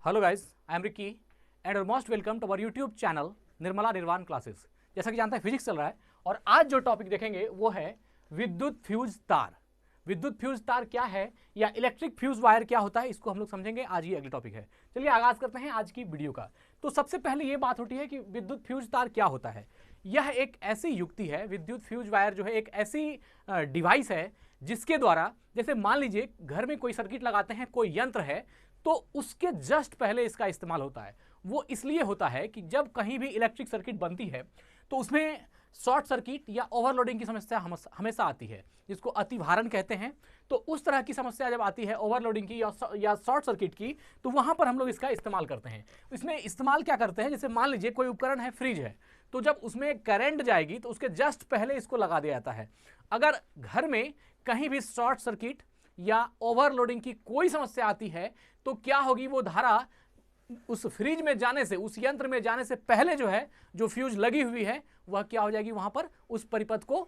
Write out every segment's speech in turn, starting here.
Hello guys, I am Ricky and most welcome to our YouTube channel Nirmala Nirvana classes. जैसा कि जानते हैं physics चल रहा है और आज जो टॉपिक देखेंगे वो है विद्युत फ्यूज तार। विद्युत फ्यूज तार क्या है या इलेक्ट्रिक फ्यूज वायर क्या होता है, इसको हम लोग समझेंगे। आज ये अगली टॉपिक है। चलिए आगाज करते हैं आज की वीडियो का। तो सबसे पहले ये बात होती है कि विद्युत फ्यूज तार क्या होता है। यह एक ऐसी युक्ति है, विद्युत फ्यूज वायर जो है एक ऐसी डिवाइस है जिसके द्वारा, जैसे मान लीजिए घर में कोई सर्किट लगाते हैं, कोई यंत्र है, तो उसके जस्ट पहले इसका इस्तेमाल होता है। वो इसलिए होता है कि जब कहीं भी इलेक्ट्रिक सर्किट बनती है तो उसमें शॉर्ट सर्किट या ओवरलोडिंग की समस्या हमेशा आती है, जिसको अतिभारण कहते हैं। तो उस तरह की समस्या जब आती है ओवरलोडिंग की या शॉर्ट सर्किट की, तो वहां पर हम लोग इसका इस्तेमाल करते हैं। इसमें इस्तेमाल क्या करते हैं, जैसे मान लीजिए कोई उपकरण है, फ्रिज है, तो जब उसमें करंट जाएगी तो उसके जस्ट पहले इसको लगा दिया जाता है। अगर घर में कहीं भी शॉर्ट सर्किट या ओवरलोडिंग की कोई समस्या आती है तो क्या होगी, वो धारा उस फ्रिज में जाने से, उस यंत्र में जाने से पहले जो है, जो फ्यूज लगी हुई है, वह क्या हो जाएगी, वहां पर उस परिपथ को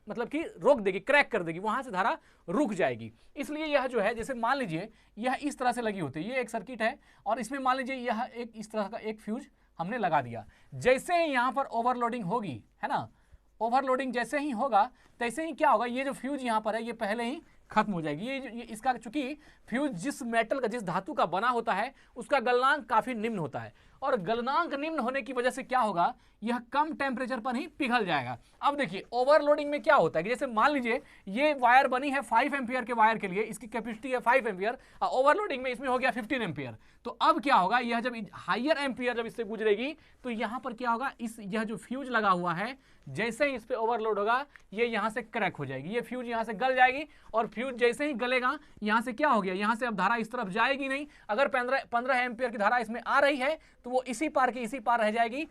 मतलब कि रोक देगी, क्रैक कर देगी, वहां से धारा रुक जाएगी। इसलिए यह जो है, जैसे मान लीजिए यह इस तरह से लगी होती है, ये एक सर्किट है और इसमें मान लीजिए यह एक इस तरह का एक फ्यूज हमने लगा दिया। जैसे ही यहां पर ओवरलोडिंग होगी, है ना, ओवरलोडिंग जैसे ही होगा तैसे ही क्या होगा, ये जो फ्यूज यहां पर है ये पहले ही खत्म हो जाएगी। ये इसका, चूंकि फ्यूज जिस मेटल का, जिस धातु का बना होता है, उसका गलनांक काफी निम्न होता है और गलनांक निम्न होने की वजह से क्या होगा, यह कम टेम्परेचर पर ही पिघल जाएगा। अब देखिए ओवरलोडिंग में क्या होता है कि जैसे मान लीजिए ये वायर बनी है 5 एम्पियर के वायर के लिए, इसकी कैपेसिटी है 5 एम्पियर, ओवरलोडिंग में इसमें हो गया 15 एम्पियर। तो अब क्या होगा, यह जब हायर एम्पियर जब इससे गुजरेगी तो यहां पर क्या होगा, यह जो फ्यूज लगा हुआ है, जैसे ही इस पे ओवरलोड होगा ये यहां से क्रैक हो जाएगी, ये फ्यूज यहां से गल जाएगी और फ्यूज जैसे ही गलेगा यहां से क्या हो गया, यहां से अब धारा इस तरफ जाएगी नहीं। अगर 15 एम्पियर की धारा इसमें आ रही है तो वो इसी पार की इसी पार रह जाएगी,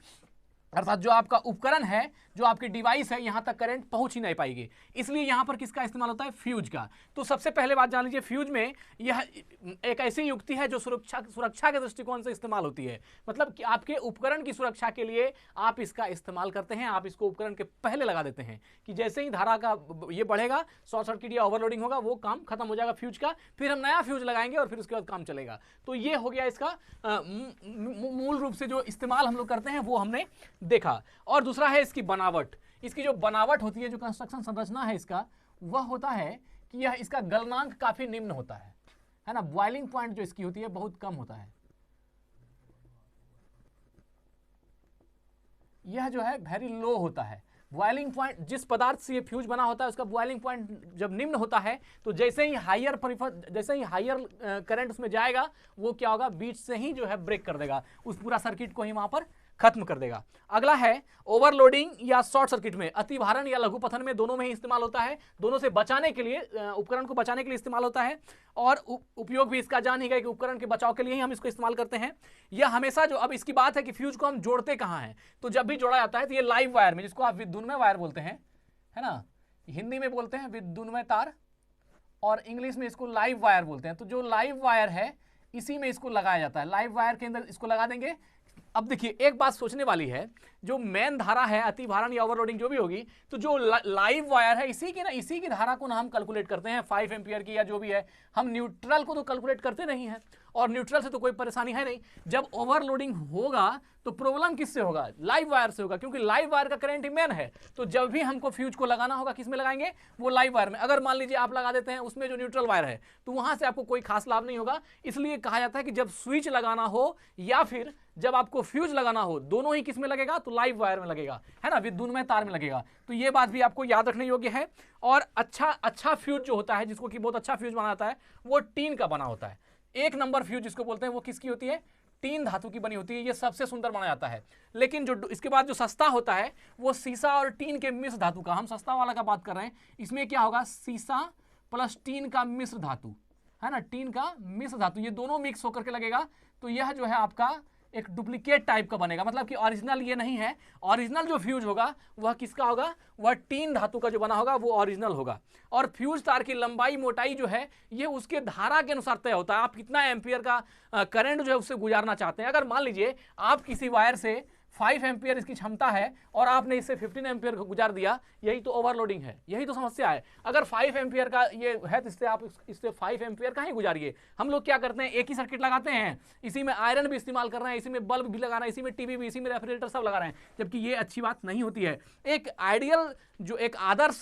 अर्थात जो आपका उपकरण है, जो आपकी डिवाइस है, यहां तक करंट पहुंच ही नहीं पाएगी। इसलिए यहां पर किसका इस्तेमाल होता है, फ्यूज का। तो सबसे पहले बात जान लीजिए, फ्यूज में यह एक ऐसी युक्ति है जो सुरक्षा के दृष्टिकोण से इस्तेमाल होती है। मतलब कि आपके उपकरण की सुरक्षा के लिए आप इसका इस्तेमाल करते हैं। आप इसको उपकरण के पहले लगा देते हैं कि जैसे ही धारा का ये बढ़ेगा, शॉर्ट सर्किट या ओवरलोडिंग होगा, वो काम खत्म हो जाएगा फ्यूज का, फिर हम नया फ्यूज लगाएंगे और फिर उसके बाद काम चलेगा। तो ये हो गया इसका मूल रूप से जो इस्तेमाल हम लोग करते हैं वो हमने देखा। और दूसरा है इसकी बनावट। इसकी जो बनावट होती है, जो कंस्ट्रक्शन संरचना है इसका, वह होता है कि यह इसका गलनांक काफी निम्न होता है ना, बॉइलिंग पॉइंट जो इसकी होती है बहुत कम होता है। यह जो है वेरी लो होता है। बॉइलिंग पॉइंट, जिस पदार्थ से ये फ्यूज बना होता है उसका बॉइलिंग पॉइंट जब निम्न होता है तो जैसे ही हायर करंट उसमें जाएगा, वो क्या होगा, बीच से ही जो है ब्रेक कर देगा, उस पूरा सर्किट को ही वहां पर खत्म कर देगा। अगला है ओवरलोडिंग या शॉर्ट सर्किट में, अतिभारण या लघुपथन में, दोनों में ही इस्तेमाल होता है। दोनों से बचाने के लिए, उपकरण को बचाने के लिए इस्तेमाल होता है और उपयोग भी इसका जान ही गए कि उपकरण के बचाव के लिए ही हम इसको इस्तेमाल करते हैं। यह हमेशा जो, अब इसकी बात है कि फ्यूज को हम जोड़ते कहां हैं, तो जब भी जोड़ा जाता है तो ये लाइव वायर में, जिसको आप विद्युन्मय वायर बोलते हैं, है ना, हिंदी में बोलते हैं विद्युन्मय तार और इंग्लिश में इसको लाइव वायर बोलते हैं। तो जो लाइव वायर है इसी में इसको लगाया जाता है, लाइव वायर के अंदर इसको लगा देंगे। अब देखिए एक बात सोचने वाली है, जो मेन धारा है, अतिभारण या ओवरलोडिंग जो भी होगी, तो जो लाइव वायर है इसी की धारा को ना हम कैलकुलेट करते हैं 5 एम्पियर की या जो भी है। हम न्यूट्रल को तो कैलकुलेट करते नहीं हैं और न्यूट्रल से तो कोई परेशानी है नहीं। जब ओवरलोडिंग होगा तो प्रॉब्लम किससे होगा, लाइव वायर से होगा, क्योंकि लाइव वायर का करंट ही मेन है। तो जब भी हमको फ्यूज को लगाना होगा, किस में लगाएंगे, वो लाइव वायर में। अगर मान लीजिए आप लगा देते हैं उसमें जो न्यूट्रल वायर है, तो वहां से आपको कोई खास लाभ नहीं होगा। इसलिए कहा जाता है कि जब स्विच लगाना हो या फिर जब आपको फ्यूज लगाना हो, दोनों ही किस में लगेगा, तो लाइव वायर में लगेगा, है ना, विद्युन्मय तार में लगेगा। तो ये बात भी आपको याद रखने योग्य है। और अच्छा फ्यूज जो होता है, जिसको कि बहुत अच्छा फ्यूज बना जाता है, वो टीन का बना होता है। 1 नंबर फ्यूज जिसको बोलते हैं वो किसकी होती है, टीन धातु की बनी होती है। ये सबसे सुंदर बना जाता है। लेकिन जो इसके बाद जो सस्ता होता है वो सीसा और टीन के मिश्र धातु का, हम सस्ता वाला का बात कर रहे हैं। इसमें क्या होगा, सीसा प्लस टीन का मिश्र धातु, है ना, टीन का मिश्र धातु, ये दोनों मिक्स होकर के लगेगा। तो यह जो है आपका एक डुप्लीकेट टाइप का बनेगा, मतलब कि ओरिजिनल ये नहीं है। ओरिजिनल जो फ्यूज होगा वह किसका होगा, वह टीन धातु का जो बना होगा वो ओरिजिनल होगा। और फ्यूज तार की लंबाई मोटाई जो है ये उसके धारा के अनुसार तय होता है। आप कितना एम्पियर का करंट जो है उससे गुजारना चाहते हैं। अगर मान लीजिए आप किसी वायर से 5 एम्पियर इसकी क्षमता है और आपने इससे 15 एम्पियर को गुजार दिया, यही तो ओवरलोडिंग है, यही तो समस्या है। अगर 5 एम्पियर का ये है तो इससे आप इससे 5 एम्पियर का ही गुजारिए। हम लोग क्या करते हैं, एक ही सर्किट लगाते हैं, इसी में आयरन भी इस्तेमाल कर रहे हैं, इसी में बल्ब भी लगा रहे हैं, इसी में टीवी भी, इसी में रेफ्रिजरेटर सब लगा रहे हैं, जबकि ये अच्छी बात नहीं होती है। एक आइडियल जो एक आदर्श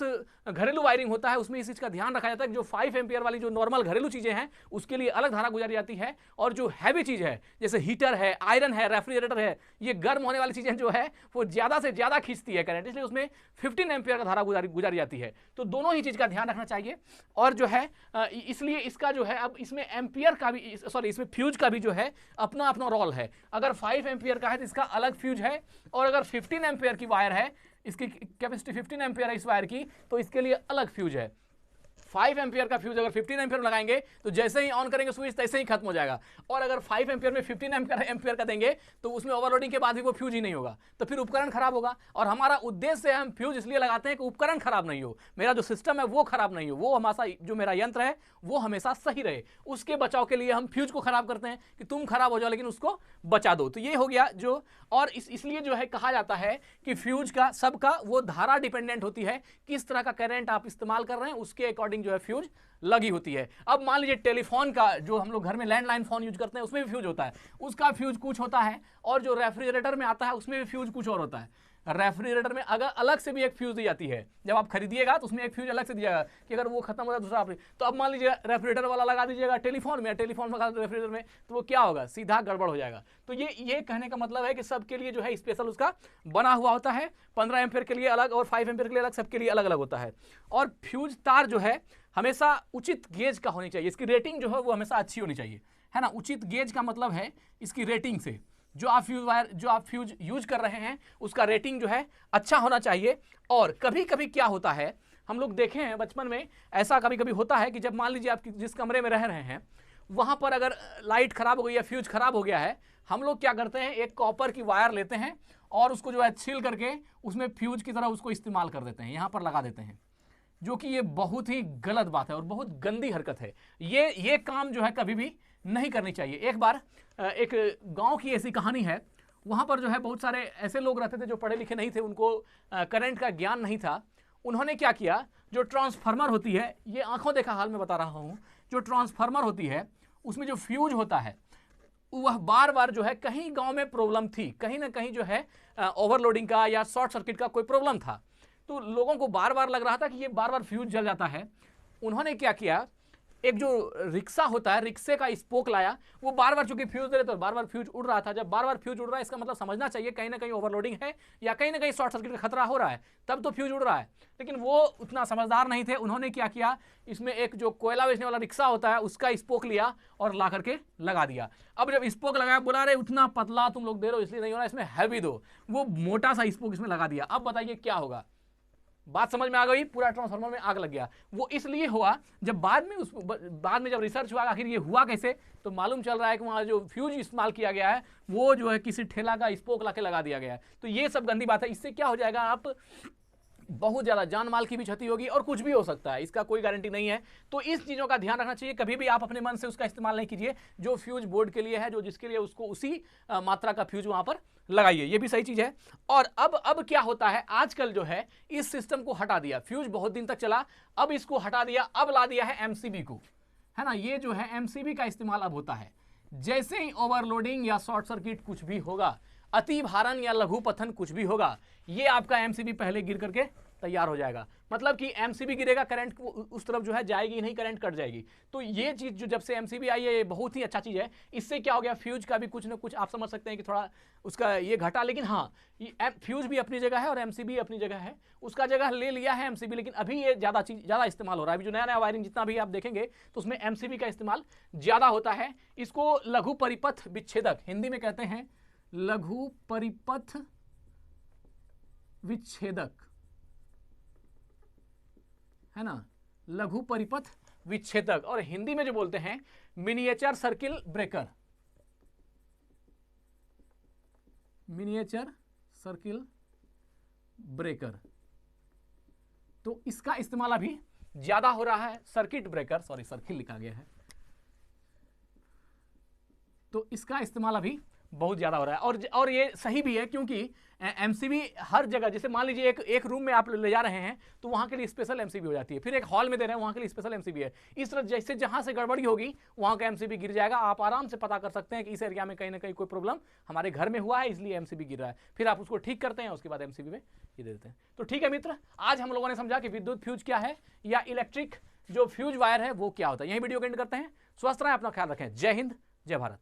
घरेलू वायरिंग होता है उसमें इस चीज का ध्यान रखा जाता है कि जो 5 एम्पियर वाली जो नॉर्मल घरेलू चीजें हैं उसके लिए अलग धारा गुजारी जाती है, और जो हैवी चीज है जैसे हीटर है, आयरन है, रेफ्रिजरेटर है, ये गर्म होने वाली चीजें जो है वो ज्यादा से ज्यादा खींचती है करंट, इसलिए उसमें 15 एम्पियर का धारा गुजारी जाती है। तो दोनों ही चीज का ध्यान रखना चाहिए। और जो है इसलिए इसका जो है अब इसमें एम्पियर का भी, सॉरी इसमें फ्यूज का भी जो है अपना अपना रोल है। अगर 5 एम्पियर का है तो इसका अलग फ्यूज है, और अगर 15 एम्पियर की वायर है, इसकी कैपेसिटी 15 एम्पियर है इस वायर की, तो इसके लिए अलग फ्यूज है। 5 एम्पियर का फ्यूज अगर 15 एम्पियर में लगाएंगे तो जैसे ही ऑन करेंगे स्विच तैसे ही खत्म हो जाएगा, और अगर 5 एम्पियर में 15 एम्पियर का देंगे तो उसमें ओवरलोडिंग के बाद भी वो फ्यूज ही नहीं होगा, तो फिर उपकरण खराब होगा। और हमारा उद्देश्य है, हम फ्यूज इसलिए लगाते हैं कि उपकरण खराब नहीं हो, मेरा जो सिस्टम है वो खराब नहीं हो, वो हमारा जो मेरा यंत्र है वो हमेशा सही रहे, उसके बचाव के लिए हम फ्यूज को खराब करते हैं कि तुम खराब हो जाओ लेकिन उसको बचा दो। तो ये हो गया जो, और इसलिए जो है कहा जाता है कि फ्यूज का सबका वो धारा डिपेंडेंट होती है, किस तरह का करंट आप इस्तेमाल कर रहे हैं उसके अकॉर्डिंग जो है फ्यूज लगी होती है। अब मान लीजिए टेलीफोन का, जो हम लोग घर में लैंडलाइन फोन यूज करते हैं उसमें भी फ्यूज होता है, उसका फ्यूज कुछ होता है, और जो रेफ्रिजरेटर में आता है उसमें भी फ्यूज कुछ और होता है। रेफ्रिजरेटर में अगर अलग से भी एक फ्यूज दी जाती है, जब आप खरीदिएगा तो उसमें एक फ्यूज अलग से दिया जाएगा कि अगर वो खत्म हो जाए दूसरा आप, तो अब मान लीजिए रेफ्रिजरेटर वाला लगा दीजिएगा टेलीफोन में, टेलीफोन में रेफ्रिजरेटर में, तो वो क्या होगा, सीधा गड़बड़ हो जाएगा। तो ये कहने का मतलब है कि सबके लिए जो है स्पेशल उसका बना हुआ होता है, 15 एम्पियर के लिए अलग और 5 एम्पियर के लिए अलग, सबके लिए अलग अलग होता है। और फ्यूज तार जो है हमेशा उचित गेज का होनी चाहिए, इसकी रेटिंग जो है वो हमेशा अच्छी होनी चाहिए, है ना। उचित गेज का मतलब है इसकी रेटिंग से, जो आप फ्यूज यूज कर रहे हैं उसका रेटिंग जो है अच्छा होना चाहिए। और कभी कभी क्या होता है, हम लोग देखे हैं बचपन में, ऐसा कभी कभी होता है कि जब मान लीजिए आप जिस कमरे में रह रहे हैं वहां पर अगर लाइट खराब हो गई या फ्यूज खराब हो गया है, हम लोग क्या करते हैं, एक कॉपर की वायर लेते हैं और उसको जो है छील करके उसमें फ्यूज की तरह उसको इस्तेमाल कर देते हैं, यहां पर लगा देते हैं, जो कि ये बहुत ही गलत बात है और बहुत गंदी हरकत है। ये काम जो है कभी भी नहीं करनी चाहिए। एक बार एक गांव की ऐसी कहानी है, वहां पर जो है बहुत सारे ऐसे लोग रहते थे जो पढ़े लिखे नहीं थे, उनको करंट का ज्ञान नहीं था। उन्होंने क्या किया, जो ट्रांसफार्मर होती है, ये आंखों देखा हाल में बता रहा हूं, जो ट्रांसफार्मर होती है उसमें जो फ्यूज होता है वह बार बार जो है, कहीं गांव में प्रॉब्लम थी, कहीं ना कहीं जो है ओवरलोडिंग का या शॉर्ट सर्किट का कोई प्रॉब्लम था, तो लोगों को बार बार लग रहा था कि ये बार बार फ्यूज जल जाता है। उन्होंने क्या किया, एक जो रिक्शा होता है, रिक्शे का स्पोक लाया, वो बार बार चूंकि फ्यूज दे रहे तो बार बार फ्यूज उड़ रहा था। जब बार बार फ्यूज उड़ रहा है इसका मतलब समझना चाहिए कहीं ना कहीं ओवरलोडिंग है या कहीं ना कहीं शॉर्ट सर्किट का खतरा हो रहा है, तब तो फ्यूज उड़ रहा है। लेकिन वो उतना समझदार नहीं थे, उन्होंने क्या किया, इसमें एक जो कोयला बेचने वाला रिक्शा होता है उसका स्पोक लिया और ला करके लगा दिया। अब जब स्पोक लगाया, बोला रहे उतना पतला तुम लोग दे रहे हो इसलिए नहीं हो रहा, इसमें हैवी दो, वो मोटा सा स्पोक इसमें लगा दिया। अब बताइए क्या होगा, बात समझ में आ गई, पूरा ट्रांसफार्मर में आग लग गया। वो इसलिए हुआ, जब बाद में जब रिसर्च हुआ आखिर ये हुआ कैसे, तो मालूम चल रहा है कि वहाँ जो फ्यूज इस्तेमाल किया गया है वो जो है किसी ठेला का स्पोक ला के लगा दिया गया है। तो ये सब गंदी बात है। इससे क्या हो जाएगा, आप बहुत ज़्यादा जान माल की भी क्षति होगी और कुछ भी हो सकता है, इसका कोई गारंटी नहीं है। तो इस चीज़ों का ध्यान रखना चाहिए, कभी भी आप अपने मन से उसका इस्तेमाल नहीं कीजिए। जो फ्यूज बोर्ड के लिए है, जो जिसके लिए, उसको उसी मात्रा का फ्यूज वहाँ पर लगाइए, ये भी सही चीज़ है। और अब क्या होता है, आजकल जो है इस सिस्टम को हटा दिया, फ्यूज बहुत दिन तक चला, अब इसको हटा दिया, अब ला दिया है एमसीबी को, है ना। ये जो है एमसीबी का इस्तेमाल अब होता है। जैसे ही ओवरलोडिंग या शॉर्ट सर्किट कुछ भी होगा, अति भारण या लघु पथन कुछ भी होगा, ये आपका एमसीबी पहले गिर करके तैयार हो जाएगा। मतलब कि एमसीबी गिरेगा, करंट उस तरफ जो है जाएगी नहीं, करंट कट जाएगी। तो ये चीज जो जब से एमसीबी आई है, ये बहुत ही अच्छा चीज है। इससे क्या हो गया, फ्यूज का भी कुछ ना कुछ आप समझ सकते हैं कि थोड़ा उसका ये घटा, लेकिन हाँ, फ्यूज भी अपनी जगह है और एमसीबी अपनी जगह है, उसका जगह ले लिया है एमसीबी। लेकिन अभी ये ज्यादा इस्तेमाल हो रहा है। अभी जो नया नया वायरिंग जितना भी आप देखेंगे तो उसमें एमसीबी का इस्तेमाल ज्यादा होता है। इसको लघु परिपथ विच्छेदक हिंदी में कहते हैं, लघु परिपथ विच्छेदक, है ना, लघु परिपथ विच्छेदक। और हिंदी में जो बोलते हैं miniature circle breaker, miniature circle breaker. तो इसका इस्तेमाल अभी ज्यादा हो रहा है। सर्किट ब्रेकर, सॉरी सर्किल लिखा गया है, तो इसका इस्तेमाल अभी बहुत ज़्यादा हो रहा है। और ये सही भी है, क्योंकि एमसीबी हर जगह, जैसे मान लीजिए एक रूम में आप ले जा रहे हैं तो वहाँ के लिए स्पेशल एमसीबी हो जाती है, फिर एक हॉल में दे रहे हैं वहाँ के लिए स्पेशल एमसीबी है। इस तरह जैसे जहाँ से गड़बड़ी होगी वहाँ का एमसीबी गिर जाएगा। आप आराम से पता कर सकते हैं कि इस एरिया में कहीं ना कहीं कोई प्रॉब्लम हमारे घर में हुआ है, इसलिए एमसीबी गिर रहा है। फिर आप उसको ठीक करते हैं, उसके बाद एमसीबी में ये दे देते हैं। तो ठीक है मित्र, आज हम लोगों ने समझा कि विद्युत फ्यूज क्या है या इलेक्ट्रिक जो फ्यूज वायर है वो क्या होता है। यही वीडियो को एंड करते हैं। स्वस्थ रहें, अपना ख्याल रखें। जय हिंद, जय भारत।